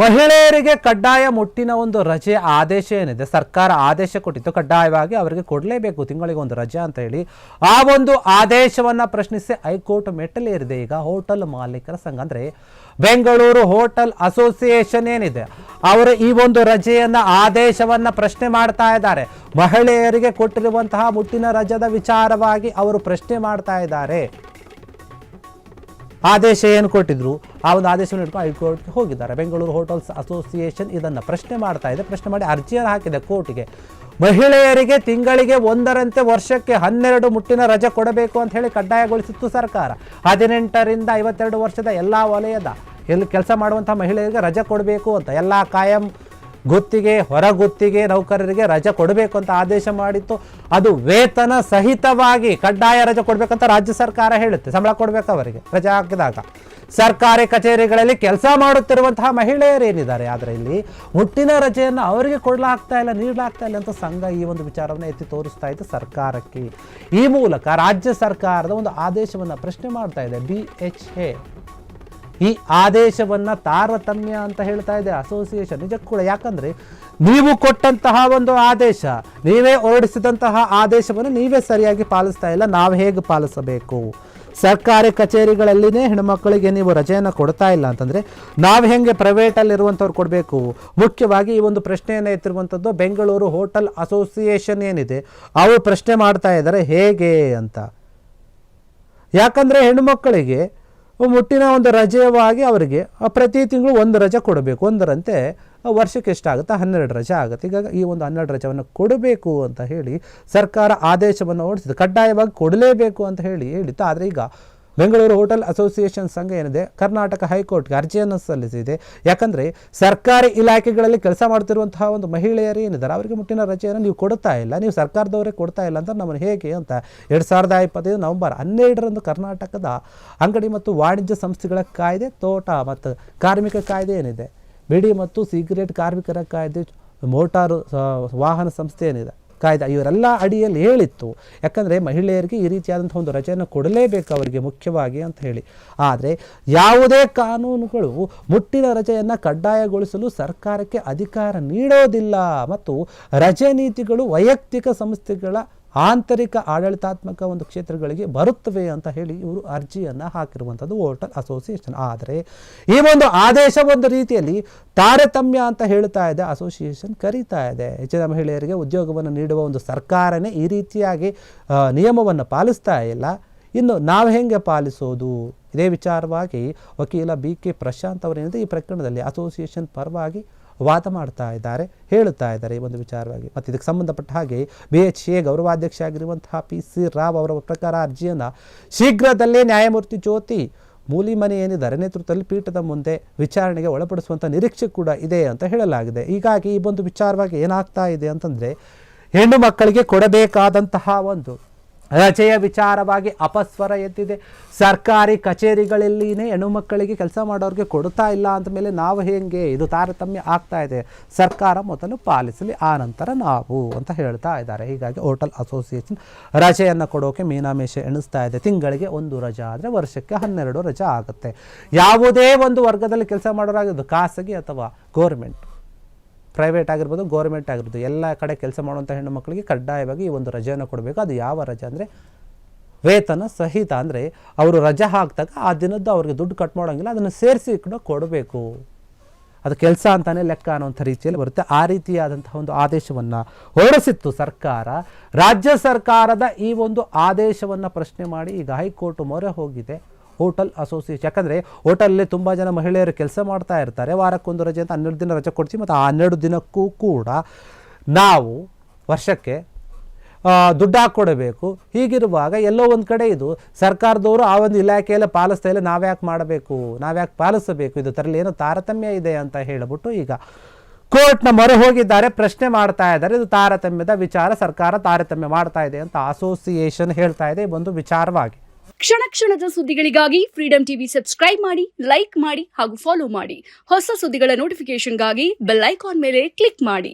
ಮಹಿಳೆಯರಿಗೆ ಕಡ್ಡಾಯ ಮುಟ್ಟಿನ ಒಂದು ರಜೆ ಆದೇಶ ಏನಿದೆ, ಸರ್ಕಾರ ಆದೇಶ ಕೊಟ್ಟಿತ್ತು, ಕಡ್ಡಾಯವಾಗಿ ಅವರಿಗೆ ಕೊಡಲೇಬೇಕು ತಿಂಗಳಿಗೆ ಒಂದು ರಜೆ ಅಂತ ಹೇಳಿ. ಆ ಒಂದು ಆದೇಶವನ್ನು ಪ್ರಶ್ನಿಸಿ ಹೈಕೋರ್ಟ್ ಮೆಟ್ಟಲೇರಿದೆ ಈಗ ಹೋಟೆಲ್ ಮಾಲೀಕರ ಸಂಘ. ಅಂದರೆ ಬೆಂಗಳೂರು ಹೋಟೆಲ್ ಅಸೋಸಿಯೇಷನ್ ಏನಿದೆ, ಅವರು ಈ ಒಂದು ರಜೆಯನ್ನ ಆದೇಶವನ್ನ ಪ್ರಶ್ನೆ ಮಾಡ್ತಾ ಇದ್ದಾರೆ. ಮಹಿಳೆಯರಿಗೆ ಕೊಟ್ಟಿರುವಂತಹ ಮುಟ್ಟಿನ ರಜದ ವಿಚಾರವಾಗಿ ಅವರು ಪ್ರಶ್ನೆ ಮಾಡ್ತಾ ಇದ್ದಾರೆ. ಆದೇಶ ಏನು ಕೊಟ್ಟಿದ್ರು ಆ ಒಂದು ಆದೇಶವನ್ನು ಇಟ್ಕೊಂಡು ಹೈಕೋರ್ಟ್ಗೆ ಹೋಗಿದ್ದಾರೆ. ಬೆಂಗಳೂರು ಹೋಟೆಲ್ಸ್ ಅಸೋಸಿಯೇಷನ್ ಇದನ್ನು ಪ್ರಶ್ನೆ ಮಾಡ್ತಾ ಇದೆ. ಪ್ರಶ್ನೆ ಮಾಡಿ ಅರ್ಜಿಯನ್ನು ಹಾಕಿದೆ ಕೋರ್ಟ್ಗೆ. ಮಹಿಳೆಯರಿಗೆ ತಿಂಗಳಿಗೆ 1ರಂತೆ ವರ್ಷಕ್ಕೆ 12 ಮುಟ್ಟಿನ ರಜೆ ಕೊಡಬೇಕು ಅಂತ ಹೇಳಿ ಕಡ್ಡಾಯಗೊಳಿಸಿತ್ತು ಸರ್ಕಾರ. 18ರಿಂದ 52 ವರ್ಷದ ಎಲ್ಲ ವಲಯದ ಎಲ್ಲಿ ಕೆಲಸ ಮಾಡುವಂಥ ಮಹಿಳೆಯರಿಗೆ ರಜೆ ಕೊಡಬೇಕು ಅಂತ, ಎಲ್ಲ ಕಾಯಂ ಗುತ್ತಿಗೆ ಹೊರ ಗುತ್ತಿಗೆ ನೌಕರರಿಗೆ ರಜೆ ಕೊಡಬೇಕು ಅಂತ ಆದೇಶ ಮಾಡಿತ್ತು. ಅದು ವೇತನ ಸಹಿತವಾಗಿ ಕಡ್ಡಾಯ ರಜೆ ಕೊಡಬೇಕಂತ ರಾಜ್ಯ ಸರ್ಕಾರ ಹೇಳುತ್ತೆ. ಸಂಬಳ ಕೊಡಬೇಕು ಅವರಿಗೆ ರಜೆ ಹಾಕಿದಾಗ. ಸರ್ಕಾರಿ ಕಚೇರಿಗಳಲ್ಲಿ ಕೆಲಸ ಮಾಡುತ್ತಿರುವಂತಹ ಮಹಿಳೆಯರು ಏನಿದ್ದಾರೆ, ಆದರೆ ಇಲ್ಲಿ ಮುಟ್ಟಿನ ರಜೆಯನ್ನು ಅವರಿಗೆ ಕೊಡಲಾಗ್ತಾ ಇಲ್ಲ, ನೀಡಲಾಗ್ತಾ ಇಲ್ಲ ಅಂತ ಸಂಘ ಈ ಒಂದು ವಿಚಾರವನ್ನು ಎತ್ತಿ ತೋರಿಸ್ತಾ ಇತ್ತು ಸರ್ಕಾರಕ್ಕೆ. ಈ ಮೂಲಕ ರಾಜ್ಯ ಸರ್ಕಾರದ ಒಂದು ಆದೇಶವನ್ನು ಪ್ರಶ್ನೆ ಮಾಡ್ತಾ ಇದೆ BHA. ಈ ಆದೇಶವನ್ನು ತಾರತಮ್ಯ ಅಂತ ಹೇಳ್ತಾ ಇದೆ ಅಸೋಸಿಯೇಷನ್. ನಿಜಕ್ಕೂ ಕೂಡ, ಯಾಕಂದರೆ ನೀವು ಕೊಟ್ಟಂತಹ ಒಂದು ಆದೇಶ, ನೀವೇ ಹೊರಡಿಸಿದಂತಹ ಆದೇಶವನ್ನು ನೀವೇ ಸರಿಯಾಗಿ ಪಾಲಿಸ್ತಾ ಇಲ್ಲ. ನಾವು ಹೇಗೆ ಪಾಲಿಸಬೇಕು? ಸರ್ಕಾರಿ ಕಚೇರಿಗಳಲ್ಲಿನೇ ಹೆಣ್ಮಕ್ಕಳಿಗೆ ನೀವು ರಜೆಯನ್ನು ಕೊಡ್ತಾ ಇಲ್ಲ ಅಂತಂದರೆ ನಾವು ಹೇಗೆ ಪ್ರೈವೇಟಲ್ಲಿರುವಂಥವ್ರು ಕೊಡಬೇಕು? ಮುಖ್ಯವಾಗಿ ಈ ಒಂದು ಪ್ರಶ್ನೆಯನ್ನು ಎತ್ತಿರುವಂಥದ್ದು ಬೆಂಗಳೂರು ಹೋಟೆಲ್ ಅಸೋಸಿಯೇಷನ್ ಏನಿದೆ, ಅವರು ಪ್ರಶ್ನೆ ಮಾಡ್ತಾ ಇದ್ದಾರೆ ಹೇಗೆ ಅಂತ. ಯಾಕಂದರೆ ಹೆಣ್ಣುಮಕ್ಕಳಿಗೆ ಮುಟ್ಟಿನ ಒಂದು ರಜೆಯಾಗಿ ಅವರಿಗೆ ಪ್ರತಿ ತಿಂಗಳು 1 ರಜೆ ಕೊಡಬೇಕು. 1ರಂತೆ ವರ್ಷಕ್ಕೆ ಎಷ್ಟಾಗುತ್ತೆ? 12 ರಜೆ ಆಗುತ್ತೆ. ಈಗ ಈ ಒಂದು 12 ರಜೆಯನ್ನು ಕೊಡಬೇಕು ಅಂತ ಹೇಳಿ ಸರ್ಕಾರ ಆದೇಶವನ್ನು ಹೊರಡಿಸಿದೆ. ಕಡ್ಡಾಯವಾಗಿ ಕೊಡಲೇಬೇಕು ಅಂತ ಹೇಳಿತ್ತು. ಆದರೆ ಈಗ ಬೆಂಗಳೂರು ಹೋಟೆಲ್ ಅಸೋಸಿಯೇಷನ್ ಸಂಘ ಏನಿದೆ, ಕರ್ನಾಟಕ ಹೈಕೋರ್ಟ್ಗೆ ಅರ್ಜಿಯನ್ನು ಸಲ್ಲಿಸಿದೆ. ಯಾಕಂದರೆ ಸರ್ಕಾರಿ ಇಲಾಖೆಗಳಲ್ಲಿ ಕೆಲಸ ಮಾಡ್ತಿರುವಂತಹ ಒಂದು ಮಹಿಳೆಯರು ಏನಿದ್ದಾರೆ, ಅವರಿಗೆ ಮುಟ್ಟಿನ ರಜೆಯನ್ನು ನೀವು ಕೊಡ್ತಾ ಇಲ್ಲ, ನೀವು ಸರ್ಕಾರದವರೇ ಕೊಡ್ತಾ ಇಲ್ಲ ಅಂತ ನಮ್ಮನ್ನು ಹೇಗೆ ಅಂತ 2025 ನವೆಂಬರ್ 12ರಂದು ಕರ್ನಾಟಕದ ಅಂಗಡಿ ಮತ್ತು ವಾಣಿಜ್ಯ ಸಂಸ್ಥೆಗಳ ಕಾಯ್ದೆ, ತೋಟ ಮತ್ತು ಕಾರ್ಮಿಕ ಕಾಯ್ದೆ ಏನಿದೆ, ಬಿಡಿ ಮತ್ತು ಸಿಗರೇಟ್ ಕಾರ್ಮಿಕರ ಕಾಯ್ದೆ, ಮೋಟಾರು ವಾಹನ ಸಂಸ್ಥೆ ಏನಿದೆ ಕಾಯ್ದೆ, ಇವರೆಲ್ಲ ಅಡಿಯಲ್ಲಿ ಹೇಳಿತ್ತು. ಯಾಕಂದರೆ ಮಹಿಳೆಯರಿಗೆ ಈ ರೀತಿಯಾದಂಥ ಒಂದು ರಜೆಯನ್ನು ಕೊಡಲೇಬೇಕು ಅವರಿಗೆ ಮುಖ್ಯವಾಗಿ ಅಂತ ಹೇಳಿ. ಆದರೆ ಯಾವುದೇ ಕಾನೂನುಗಳು ಮುಟ್ಟಿನ ರಜೆಯನ್ನು ಕಡ್ಡಾಯಗೊಳಿಸಲು ಸರ್ಕಾರಕ್ಕೆ ಅಧಿಕಾರ ನೀಡೋದಿಲ್ಲ. ಮತ್ತು ರಜೆ ನೀತಿಗಳು ವೈಯಕ್ತಿಕ ಸಂಸ್ಥೆಗಳ ಆಂತರಿಕ ಆಡಳಿತಾತ್ಮಕ ಒಂದು ಕ್ಷೇತ್ರಗಳಿಗೆ ಬರುತ್ತವೆ ಅಂತ ಹೇಳಿ ಇವರು ಅರ್ಜಿಯನ್ನು ಹಾಕಿರುವಂಥದ್ದು ಹೋಟೆಲ್ ಅಸೋಸಿಯೇಷನ್. ಆದರೆ ಈ ಒಂದು ಆದೇಶ ಒಂದು ರೀತಿಯಲ್ಲಿ ತಾರತಮ್ಯ ಅಂತ ಹೇಳ್ತಾ ಇದೆ ಅಸೋಸಿಯೇಷನ್, ಕರೀತಾ ಇದೆ. ಹೆಚ್ಚಿನ ಮಹಿಳೆಯರಿಗೆ ಉದ್ಯೋಗವನ್ನು ನೀಡುವ ಒಂದು ಸರ್ಕಾರನೇ ಈ ರೀತಿಯಾಗಿ ನಿಯಮವನ್ನು ಪಾಲಿಸ್ತಾ ಇಲ್ಲ. ಇನ್ನು ನಾವು ಹೇಗೆ ಪಾಲಿಸೋದು? ಇದೇ ವಿಚಾರವಾಗಿ ವಕೀಲ BK ಪ್ರಶಾಂತ್ ಅವರೇನಿದೆ ಈ ಪ್ರಕರಣದಲ್ಲಿ ಅಸೋಸಿಯೇಷನ್ ಪರವಾಗಿ ವಾದ ಮಾಡ್ತಾ ಇದ್ದಾರೆ, ಹೇಳುತ್ತಾ ಇದ್ದಾರೆ ಈ ಒಂದು ವಿಚಾರವಾಗಿ. ಮತ್ತು ಇದಕ್ಕೆ ಸಂಬಂಧಪಟ್ಟ ಹಾಗೆ BHA ಗೌರವಾಧ್ಯಕ್ಷ ಆಗಿರುವಂತಹ PC ರಾವ್ ಅವರ ಪ್ರಕಾರ ಅರ್ಜಿಯನ್ನು ಶೀಘ್ರದಲ್ಲೇ ನ್ಯಾಯಮೂರ್ತಿ ಜ್ಯೋತಿ ಮೂಲಿಮನಿ ಏನಿದ್ದಾರೆ ನೇತೃತ್ವದಲ್ಲಿ ಪೀಠದ ಮುಂದೆ ವಿಚಾರಣೆಗೆ ಒಳಪಡಿಸುವಂಥ ನಿರೀಕ್ಷೆ ಕೂಡ ಇದೆ ಅಂತ ಹೇಳಲಾಗಿದೆ. ಹೀಗಾಗಿ ಈ ಒಂದು ವಿಚಾರವಾಗಿ ಏನಾಗ್ತಾ ಇದೆ ಅಂತಂದರೆ, ಹೆಣ್ಣು ಮಕ್ಕಳಿಗೆ ಕೊಡಬೇಕಾದಂತಹ ಒಂದು ರಜೆಯ ವಿಚಾರವಾಗಿ ಅಪಸ್ವರ ಎದ್ದಿದೆ. ಸರ್ಕಾರಿ ಕಚೇರಿಗಳಲ್ಲಿನೇ ಹೆಣ್ಣು ಮಕ್ಕಳಿಗೆ ಕೆಲಸ ಮಾಡೋರಿಗೆ ಕೊಡ್ತಾ ಇಲ್ಲ ಅಂದಮೇಲೆ ನಾವು ಹೇಗೆ? ಇದು ತಾರತಮ್ಯ ಆಗ್ತಾ ಇದೆ. ಸರ್ಕಾರ ಮೊದಲು ಪಾಲಿಸಲಿ, ಆ ನಂತರ ನಾವು ಅಂತ ಹೇಳ್ತಾ ಇದ್ದಾರೆ. ಹೀಗಾಗಿ ಹೋಟೆಲ್ ಅಸೋಸಿಯೇಷನ್ ರಜೆಯನ್ನು ಕೊಡೋಕೆ ಮೀನಾಮೇಷ ಎಣಿಸ್ತಾ ಇದೆ. ತಿಂಗಳಿಗೆ 1 ರಜೆ ಆದರೆ ವರ್ಷಕ್ಕೆ 12 ರಜೆ ಆಗುತ್ತೆ. ಯಾವುದೇ ಒಂದು ವರ್ಗದಲ್ಲಿ ಕೆಲಸ ಮಾಡೋರಾಗಿದ್ದು, ಖಾಸಗಿ ಅಥವಾ ಗೋರ್ಮೆಂಟ್, ಪ್ರೈವೇಟ್ ಆಗಿರ್ಬೋದು, ಗೋರ್ಮೆಂಟ್ ಆಗಿರ್ಬೋದು, ಎಲ್ಲ ಕಡೆ ಕೆಲಸ ಮಾಡುವಂಥ ಹೆಣ್ಣು ಮಕ್ಕಳಿಗೆ ಕಡ್ಡಾಯವಾಗಿ ಈ ಒಂದು ರಜೆಯನ್ನು ಕೊಡಬೇಕು. ಅದು ಯಾವ ರಜೆ ಅಂದರೆ ವೇತನ ಸಹಿತ. ಅಂದರೆ ಅವರು ರಜೆ ಹಾಕಿದಾಗ ಆ ದಿನದ್ದು ಅವ್ರಿಗೆ ದುಡ್ಡು ಕಟ್ ಮಾಡೋಂಗಿಲ್ಲ, ಅದನ್ನು ಸೇರಿಸಿ ಕೂಡ ಕೊಡಬೇಕು. ಅದು ಕೆಲಸ ಅಂತಲೇ ಲೆಕ್ಕ ಅನ್ನೋಂಥ ರೀತಿಯಲ್ಲಿ ಬರುತ್ತೆ. ಆ ರೀತಿಯಾದಂತಹ ಒಂದು ಆದೇಶವನ್ನು ಹೊರಡಿಸಿತ್ತು ಸರ್ಕಾರ. ರಾಜ್ಯ ಸರ್ಕಾರದ ಈ ಒಂದು ಆದೇಶವನ್ನು ಪ್ರಶ್ನೆ ಮಾಡಿ ಈಗ ಹೈಕೋರ್ಟ್ ಮೊರೆ ಹೋಗಿದೆ ಹೋಟೆಲ್ ಅಸೋಸಿಯೇಷನ್. ಯಾಕಂದರೆ ಹೋಟೆಲಲ್ಲಿ ತುಂಬ ಜನ ಮಹಿಳೆಯರು ಕೆಲಸ ಮಾಡ್ತಾ ಇರ್ತಾರೆ. ವಾರಕ್ಕೊಂದು ರಜೆ ಅಂತ 12 ದಿನ ರಜೆ ಕೊಡ್ತೀವಿ. ಮತ್ತು ಆ 12 ದಿನಕ್ಕೂ ಕೂಡ ನಾವು ವರ್ಷಕ್ಕೆ ದುಡ್ಡು ಹಾಕ್ಕೊಡಬೇಕು. ಹೀಗಿರುವಾಗ ಎಲ್ಲೋ ಒಂದು ಕಡೆ ಇದು ಸರ್ಕಾರದವರು ಆ ಒಂದು ಇಲಾಖೆಯಲ್ಲಿ ಪಾಲಿಸ್ತಾ ಇಲ್ಲ, ನಾವ್ಯಾಕೆ ಮಾಡಬೇಕು, ನಾವ್ಯಾಕೆ ಪಾಲಿಸಬೇಕು, ಇದು ತರಲಿ ಏನೋ ತಾರತಮ್ಯ ಇದೆ ಅಂತ ಹೇಳಿಬಿಟ್ಟು ಈಗ ಕೋರ್ಟ್ನ ಮೊರೆ ಹೋಗಿದ್ದಾರೆ, ಪ್ರಶ್ನೆ ಮಾಡ್ತಾ ಇದ್ದಾರೆ. ಇದು ತಾರತಮ್ಯದ ವಿಚಾರ, ಸರ್ಕಾರ ತಾರತಮ್ಯ ಮಾಡ್ತಾ ಇದೆ ಅಂತ ಅಸೋಸಿಯೇಷನ್ ಹೇಳ್ತಾ ಇದೆ ಒಂದು ವಿಚಾರವಾಗಿ. ಕ್ಷಣ ಕ್ಷಣದ ಸುದ್ದಿಗಳಿಗಾಗಿ ಫ್ರೀಡಂ ಟಿವಿ ಸಬ್ಸ್ಕ್ರೈಬ್ ಮಾಡಿ, ಲೈಕ್ ಮಾಡಿ ಹಾಗೂ ಫಾಲೋ ಮಾಡಿ. ಹೊಸ ಸುದ್ದಿಗಳ ನೋಟಿಫಿಕೇಶನ್ಗಾಗಿ ಬೆಲ್ ಐಕಾನ್ ಮೇಲೆ ಕ್ಲಿಕ್ ಮಾಡಿ.